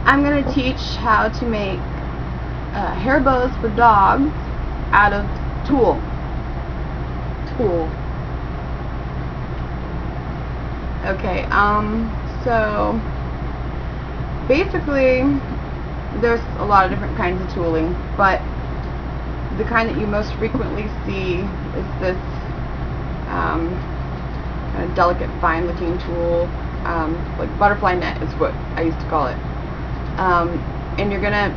I'm going to teach how to make hair bows for dogs out of tulle. Okay, so basically there's a lot of different kinds of tooling, but the kind that you most frequently see is this kind of delicate, fine-looking tool, like butterfly net is what I used to call it. And you're gonna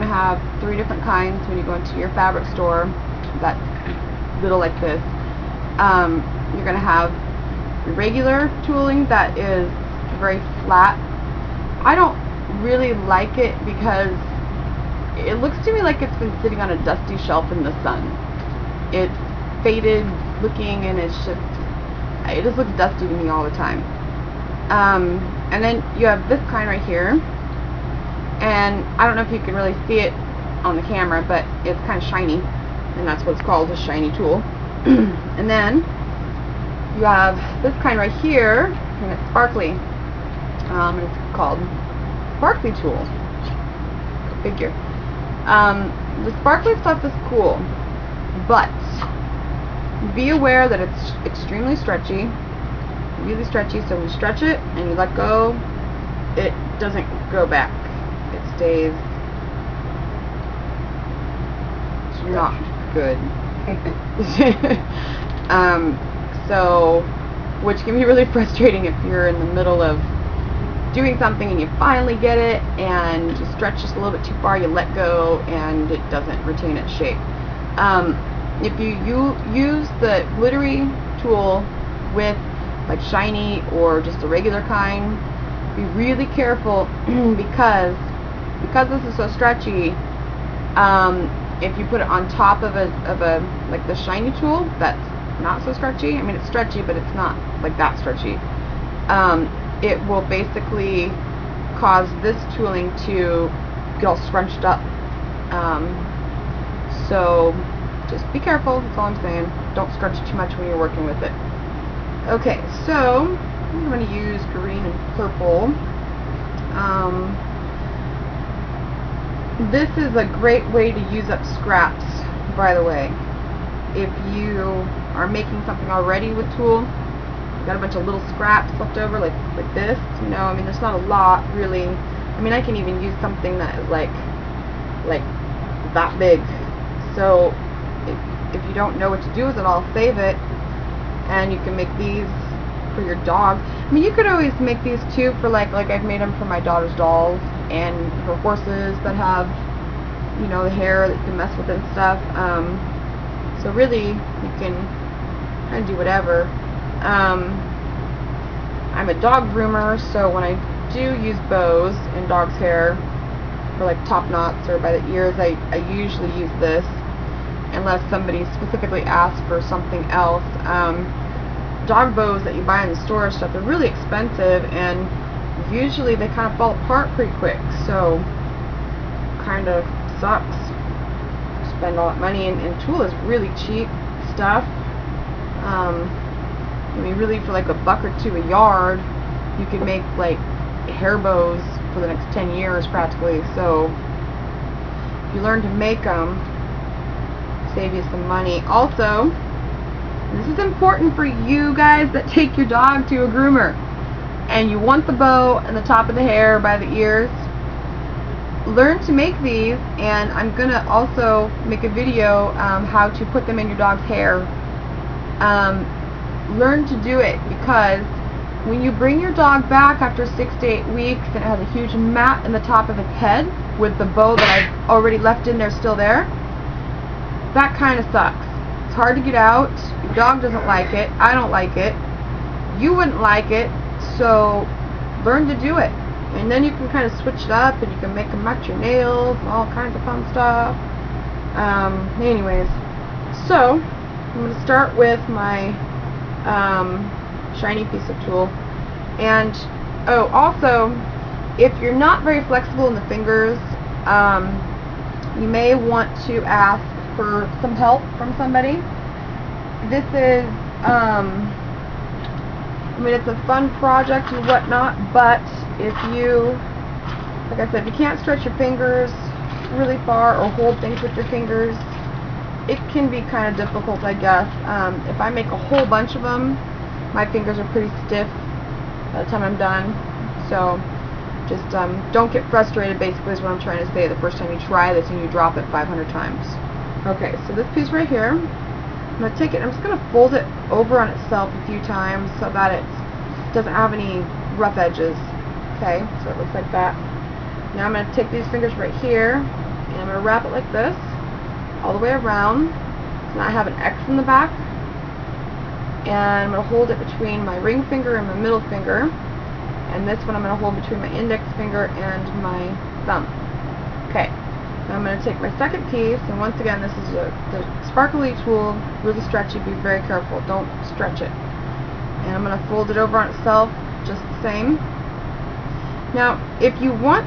have 3 different kinds when you go into your fabric store. That's little like this. You're gonna have regular tooling that is very flat. I don't really like it because it looks to me like it's been sitting on a dusty shelf in the sun. It's faded looking, and it just looks dusty to me all the time. And then you have this kind right here, and I don't know if you can really see it on the camera, but it's kind of shiny, and that's what's called a shiny tool. And then you have this kind right here, and it's sparkly. It's called sparkly tool. Go figure. The sparkly stuff is cool, but be aware that it's extremely stretchy, really stretchy. So when you stretch it and you let go, it doesn't go back. It stays. It's not good. So, which can be really frustrating if you're in the middle of doing something and you finally get it and you stretch just a little bit too far, you let go, and it doesn't retain its shape. If you use the glittery tool with like shiny or just a regular kind, be really careful because this is so stretchy. If you put it on top of a like the shiny tool that's not so stretchy, I mean it's stretchy but it's not like that stretchy, it will basically cause this tooling to get all scrunched up. So just be careful, that's all I'm saying. Don't stretch too much when you're working with it. Okay, so I'm going to use green and purple. This is a great way to use up scraps, by the way. If you are making something already with tulle, you've got a bunch of little scraps left over, like this, you know, I mean there's not a lot really. I mean I can even use something that is like that big. So if you don't know what to do with it all, save it, and you can make these for your dog. I mean you could always make these too for like I've made them for my daughter's dolls and for horses that have, you know, the hair that you can mess with and stuff. So really you can kind of do whatever. I'm a dog groomer, so when I do use bows in dog's hair for like top knots or by the ears, I usually use this unless somebody specifically asks for something else. Dog bows that you buy in the store and stuff are really expensive, and usually they kind of fall apart pretty quick, so kind of sucks. Spend all that money, and tulle is really cheap stuff. I mean really for like $1 or $2 a yard you can make like hair bows for the next 10 years practically. So if you learn to make them, save you some money. Also, this is important for you guys that take your dog to a groomer and you want the bow and the top of the hair by the ears. Learn to make these, and I'm gonna also make a video how to put them in your dog's hair. Learn to do it, because when you bring your dog back after 6 to 8 weeks and it has a huge mat in the top of its head with the bow that I've already left in there still there, that kind of sucks. It's hard to get out. Your dog doesn't like it. I don't like it. You wouldn't like it. So learn to do it, and then you can kind of switch it up and you can make them match your nails and all kinds of fun stuff. Anyways, so I'm going to start with my shiny piece of tulle. And oh, also, if you're not very flexible in the fingers, you may want to ask for some help from somebody. This is I mean it's a fun project and whatnot, but if you Like I said, if you can't stretch your fingers really far or hold things with your fingers, it can be kind of difficult, I guess. If I make a whole bunch of them, my fingers are pretty stiff by the time I'm done. So just don't get frustrated, basically, is what I'm trying to say the first time you try this and you drop it 500 times. Okay, so this piece right here, I'm going to take it, I'm just going to fold it over on itself a few times so that it doesn't have any rough edges. Okay, so it looks like that. Now I'm going to take these fingers right here, and I'm going to wrap it like this, all the way around. So now I have an X in the back, and I'm going to hold it between my ring finger and my middle finger, and this one I'm going to hold between my index finger and my thumb. Okay, now I'm going to take my second piece, and once again, this is the sparkly tool, really stretchy, be very careful, don't stretch it. And I'm going to fold it over on itself, just the same. Now, if you want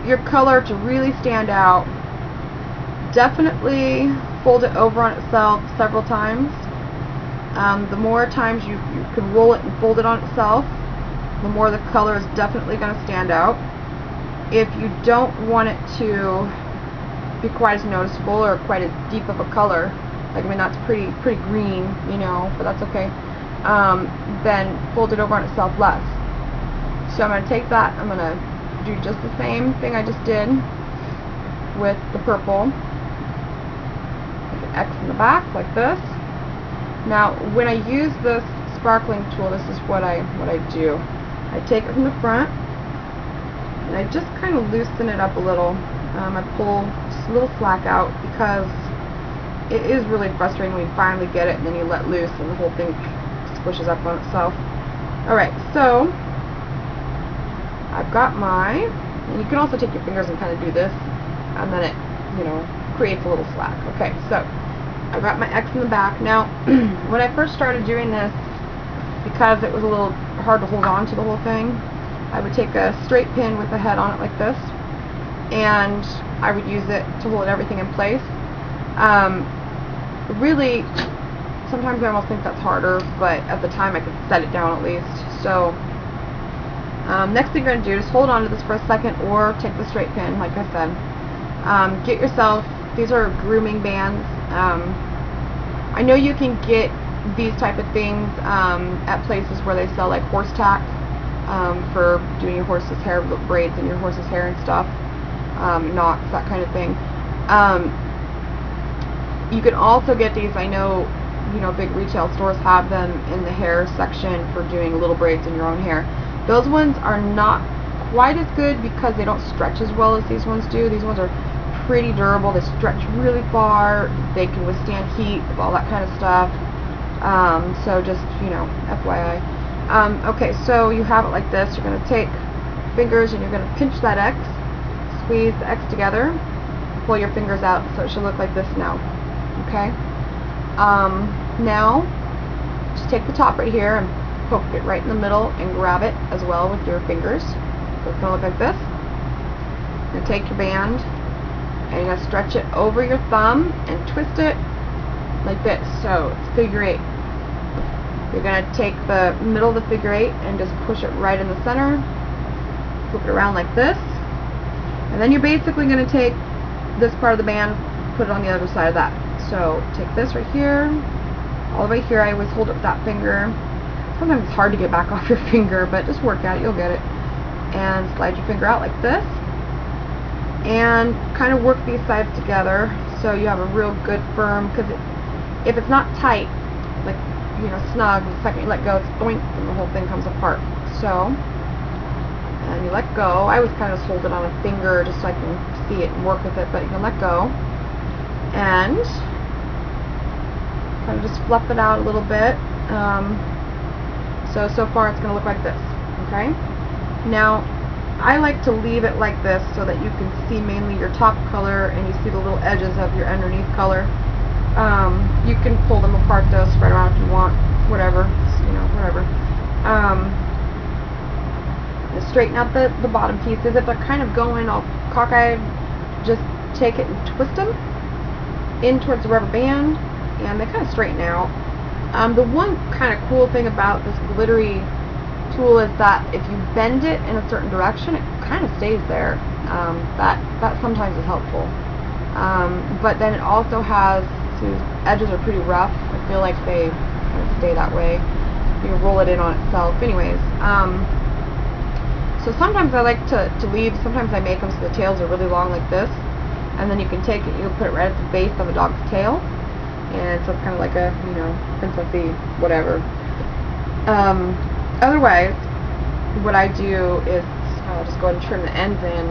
your color to really stand out, definitely fold it over on itself several times. The more times you can roll it and fold it on itself, the more the color is definitely going to stand out. If you don't want it to be quite as noticeable or quite as deep of a color, like, I mean, that's pretty green, you know, but that's okay, then fold it over on itself less. So I'm going to take that, I'm going to do just the same thing I just did with the purple. Make an X in the back like this. Now, when I use this sparkling tool, this is what I do. I take it from the front, and I just kind of loosen it up a little. I pull just a little slack out, because it is really frustrating when you finally get it and then you let loose and the whole thing squishes up on itself. Alright, so I've got my, and you can also take your fingers and kind of do this, and then it, you know, creates a little slack. Okay, so I've got my X in the back. Now, when I first started doing this, because it was a little hard to hold on to the whole thing, I would take a straight pin with the head on it like this, and I would use it to hold everything in place. Really, sometimes I almost think that's harder, but at the time I could set it down at least. So next thing you're going to do is hold on to this for a second, or take the straight pin, like I said. Get yourself, these are grooming bands. I know you can get these type of things at places where they sell like horse tack for doing your horse's hair, braids in your horse's hair and stuff, knots, that kind of thing. You can also get these, I know, you know, big retail stores have them in the hair section for doing little braids in your own hair. Those ones are not quite as good because they don't stretch as well as these ones do. These ones are pretty durable. They stretch really far. They can withstand heat, all that kind of stuff. So just, you know, FYI. Okay, so you have it like this. You're going to take fingers and you're going to pinch that X, squeeze the X together, pull your fingers out, so it should look like this now. Okay? Now, just take the top right here and poke it right in the middle and grab it as well with your fingers. So it's going to look like this. You're going to take your band and you're going to stretch it over your thumb and twist it like this. So it's figure 8. You're going to take the middle of the figure 8 and just push it right in the center. Flip it around like this. And then you're basically going to take this part of the band, put it on the other side of that. So take this right here, all the way here. I always hold it with that finger. Sometimes it's hard to get back off your finger, but just work at it, you'll get it. And slide your finger out like this. And kind of work these sides together so you have a real good firm, because if it's not tight, like, you know, snug, the second you let go, it's boink, and the whole thing comes apart. So, and you let go. I always kind of just hold it on a finger just so I can see it and work with it, but you can let go. And kind of just fluff it out a little bit. So far it's going to look like this. Okay? Now, I like to leave it like this so that you can see mainly your top color and you see the little edges of your underneath color. You can pull them apart though, spread around if you want, whatever, you know, whatever. Straighten out the bottom pieces. If they're kind of going all cockeyed, just take it and twist them in towards the rubber band, and they kind of straighten out. The one kind of cool thing about this glittery tool is that if you bend it in a certain direction, it kind of stays there. That sometimes is helpful. But then it also has, so these edges are pretty rough. I feel like they kind of stay that way. You roll it in on itself. Anyways, so sometimes I like to leave, sometimes I make them so the tails are really long like this, and then you can take it, you put it right at the base of a dog's tail, and so it's kind of like a, you know, princessy whatever. Otherwise, what I do is I'll just go ahead and trim the ends in,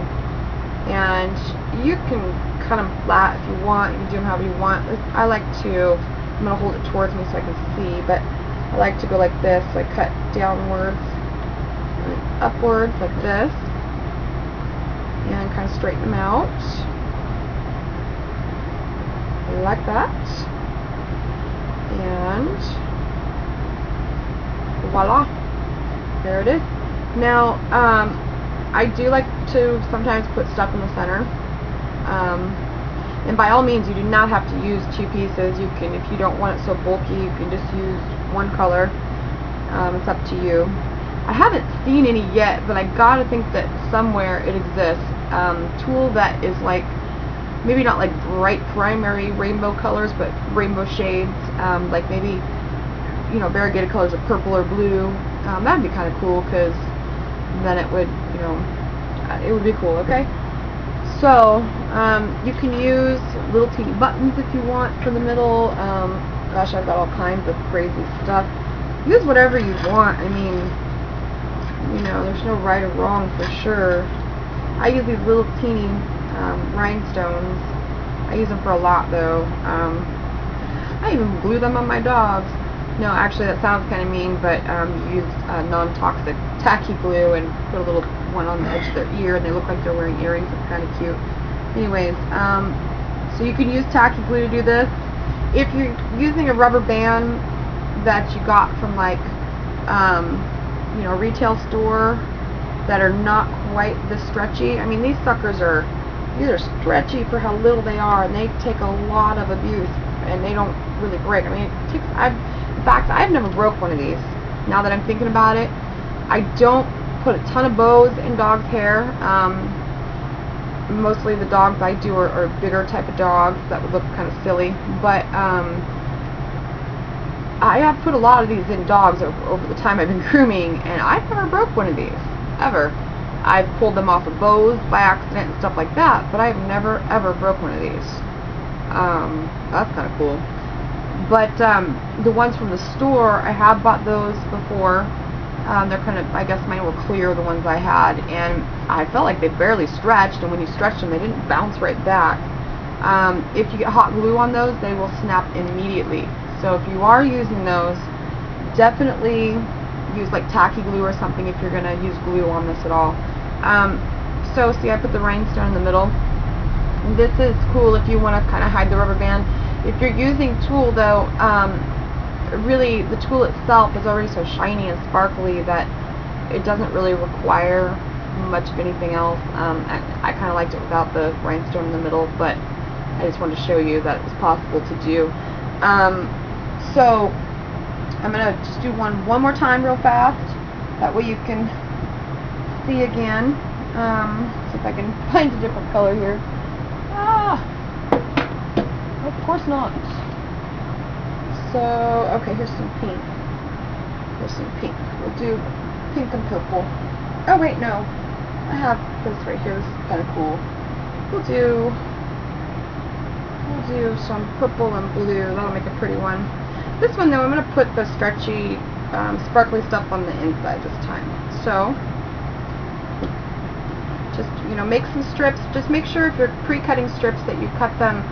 and you can cut them flat if you want, you can do them however you want. I like to, I'm going to hold it towards me so I can see, but I like to go like this, so I cut downwards and upwards like this, and kind of straighten them out like that, and voila, there it is. Now I do like to sometimes put stuff in the center, and by all means you do not have to use two pieces. You can, if you don't want it so bulky, you can just use one color. It's up to you. I haven't seen any yet, but I gotta think that somewhere it exists. Tool that is like, maybe not like bright primary rainbow colors, but rainbow shades, like maybe, you know, variegated colors of purple or blue. That'd be kind of cool, because then it would, you know, it would be cool. Okay, so you can use little teeny buttons if you want for the middle. Gosh, I've got all kinds of crazy stuff. Use whatever you want. I mean, you know, there's no right or wrong for sure. I use these little teeny rhinestones. I use them for a lot though. I even glue them on my dogs. No, actually that sounds kind of mean, but you use non-toxic tacky glue and put a little one on the edge of their ear, and they look like they're wearing earrings. It's kind of cute. Anyways, so you can use tacky glue to do this. If you're using a rubber band that you got from like you know, a retail store that are not quite this stretchy, I mean, these suckers are, these are stretchy for how little they are, and they take a lot of abuse, and they don't really break. I mean, it takes, in fact, I've never broke one of these. Now that I'm thinking about it, I don't put a ton of bows in dogs' hair. Mostly the dogs I do are bigger type of dogs that would look kind of silly, but I have put a lot of these in dogs over the time I've been grooming, and I've never broke one of these, ever. I've pulled them off of bows by accident and stuff like that, but I've never ever broke one of these. That's kind of cool. But the ones from the store, I have bought those before. They're kind of, I guess mine were clear, the ones I had, and I felt like they barely stretched, and when you stretched them, they didn't bounce right back. If you get hot glue on those, they will snap immediately. So if you are using those, definitely use like tacky glue or something if you're going to use glue on this at all. So see, I put the rhinestone in the middle. This is cool if you want to kind of hide the rubber band. If you're using tulle though, really the tulle itself is already so shiny and sparkly that it doesn't really require much of anything else. I kind of liked it without the rhinestone in the middle, but I just wanted to show you that it was possible to do. So I'm going to just do one more time real fast. That way you can see again. See if I can find a different color here. Of course not. So, okay, here's some pink. Here's some pink. We'll do pink and purple. Oh wait, no. I have this right here. This is kind of cool. We'll do some purple and blue. That'll make a pretty one. This one though, I'm going to put the stretchy, sparkly stuff on the inside this time. So, just, you know, make some strips. Just make sure if you're pre-cutting strips that you cut them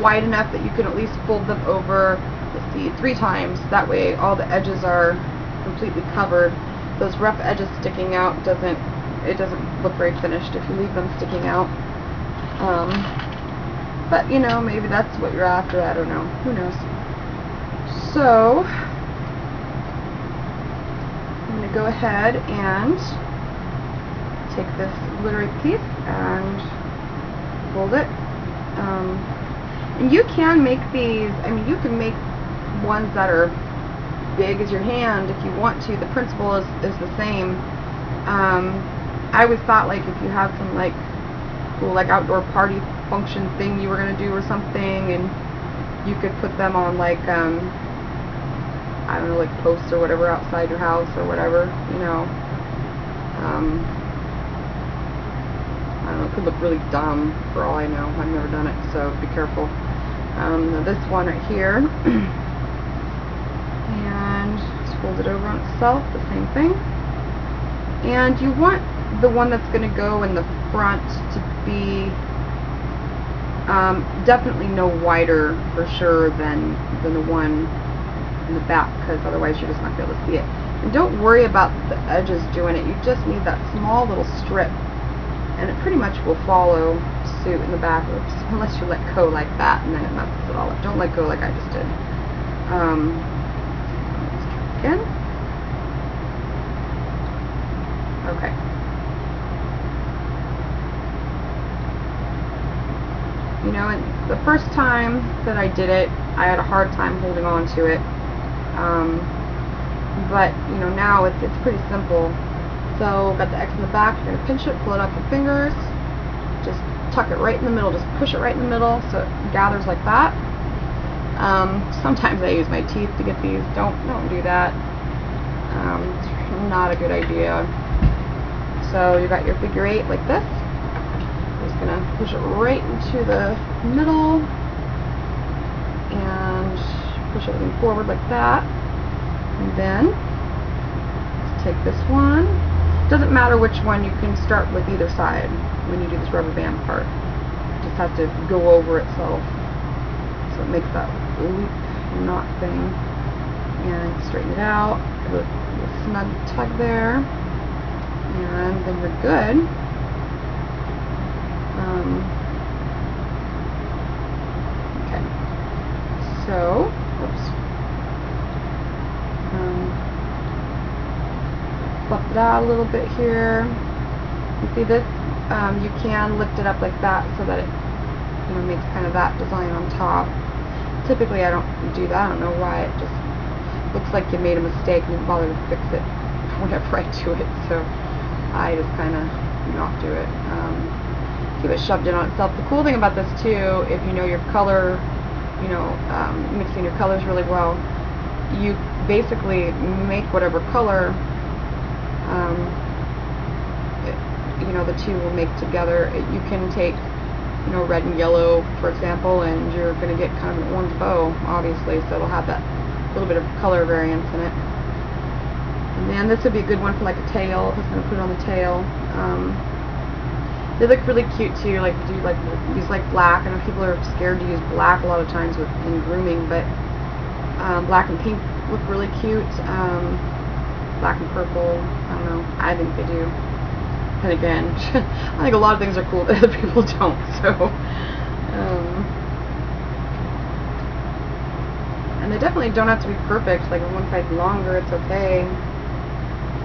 wide enough that you can at least fold them over, let's see, 3 times. That way all the edges are completely covered. Those rough edges sticking out it doesn't look very finished if you leave them sticking out. But you know, maybe that's what you're after. I don't know. Who knows? So I'm going to go ahead and take this glittery piece and fold it. And you can make these, I mean, you can make ones that are big as your hand if you want to. The principle is the same. I always thought, like, if you have some like cool like outdoor party function thing you were gonna do or something, and you could put them on like I don't know, like posts or whatever outside your house or whatever, you know. I don't know, it could look really dumb for all I know. I've never done it, so be careful. This one right here, and just fold it over on itself, the same thing. And you want the one that's going to go in the front to be definitely no wider for sure than the one in the back, because otherwise you're just not going to be able to see it. And don't worry about the edges doing it. You just need that small little strip, and it pretty much will follow suit in the back. Oops, unless you let go like that, and then it messes it all up. Don't let go like I just did. Let's try again. Okay. You know, and the first time that I did it, I had a hard time holding on to it. But you know, now it's pretty simple. So got the X in the back, you're going to pinch it, pull it up with fingers, just tuck it right in the middle, just push it right in the middle so it gathers like that. Sometimes I use my teeth to get these. Don't do that. It's not a good idea. So you got your figure 8 like this. I'm just going to push it right into the middle and push everything forward like that. And then let's take this one. Doesn't matter which one, you can start with either side when you do this rubber band part. You just have to go over itself so it makes that loop knot thing. And straighten it out, give it a snug tug there, and then we're good. Okay, so, whoops. Fluff it out a little bit here. You see this? You can lift it up like that so that it, you know, makes kind of that design on top. Typically, I don't do that. I don't know why. It just looks like you made a mistake and didn't bother to fix it whenever I do it. So I just kind of not do it. Keep it shoved in on itself. The cool thing about this too, if you know your color, you know, mixing your colors really well, you basically make whatever color you know, the two will make together. You can take, you know, red and yellow, for example, and you're going to get kind of an orange bow, obviously, so it'll have that little bit of color variance in it. And then this would be a good one for like a tail, if I was going to put it on the tail. They look really cute too, like use like black. I know people are scared to use black a lot of times in grooming, but black and pink look really cute. Black and purple, I don't know, I think they do. And again, I think a lot of things are cool that other people don't, so. And they definitely don't have to be perfect, like if one side's longer, it's okay.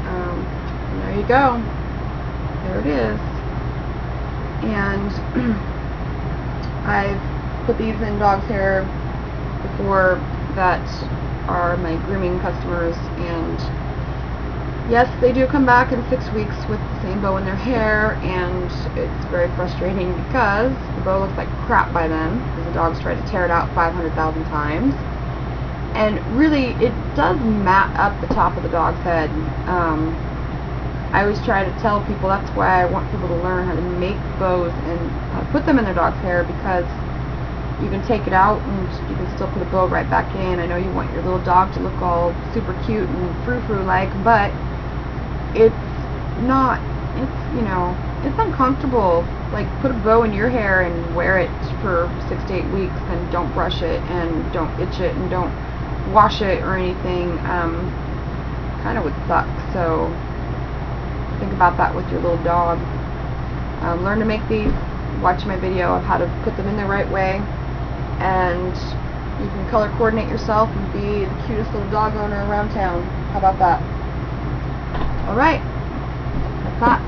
And there you go. There it is. And I've put these in dogs' hair before that are my grooming customers, and yes, they do come back in 6 weeks with the same bow in their hair, and it's very frustrating because the bow looks like crap by then, because the dogs try to tear it out 500,000 times. And really, it does mat up the top of the dog's head. I always try to tell people that's why I want people to learn how to make bows and put them in their dog's hair, because you can take it out and you can still put a bow right back in. I know you want your little dog to look all super cute and frou-frou like, but it's not, you know, it's uncomfortable. Like, put a bow in your hair and wear it for 6 to 8 weeks, and don't brush it and don't itch it and don't wash it or anything. Kind of would suck. So think about that with your little dog. Learn to make these. Watch my video of how to put them in the right way, and you can color coordinate yourself and be the cutest little dog owner around town. How about that? Alright, that's that.